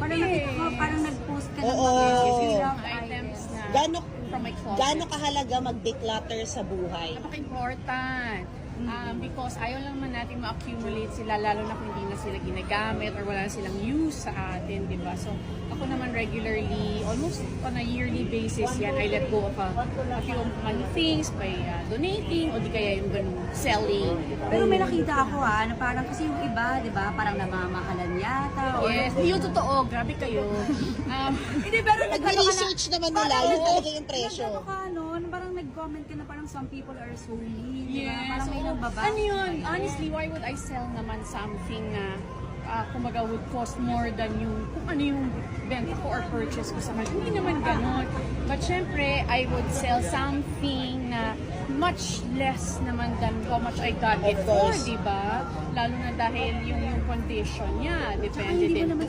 Parang nakita ko, parang nag-post ka ng Oo. mga love items na Gaano, from my closet. gaano kahalaga mag-declutter sa buhay? Napaka-important. Because ayaw lang naman natin ma-accumulate sila, lalo na kung hindi na sila ginagamit or wala na silang use sa atin, di ba? So, ako naman regularly, almost on a yearly basis yan, I let go of a few of my things by donating o di kaya yung ganun, selling. Pero may nakita ako na parang kasi yung iba, di ba, parang namamahalan yata. Or Yes, yung totoo, grabe kayo. Hindi, pero Nag-research naman nila, yun talaga yung presyo. Nagkano ka, no? Parang nag-comment ka na parang some people are so mean. Diba? Yes. Parang may ilang babae. Ano yun? Honestly, why would I sell naman something na kumbaga would cost more than yung kung ano yung benta ko or purchase ko sa kanya? Hindi naman ganon. But syempre, I would sell something na much less naman than how much I got it for, di ba? Lalo na dahil yung condition niya, depende Hindi mo din. naman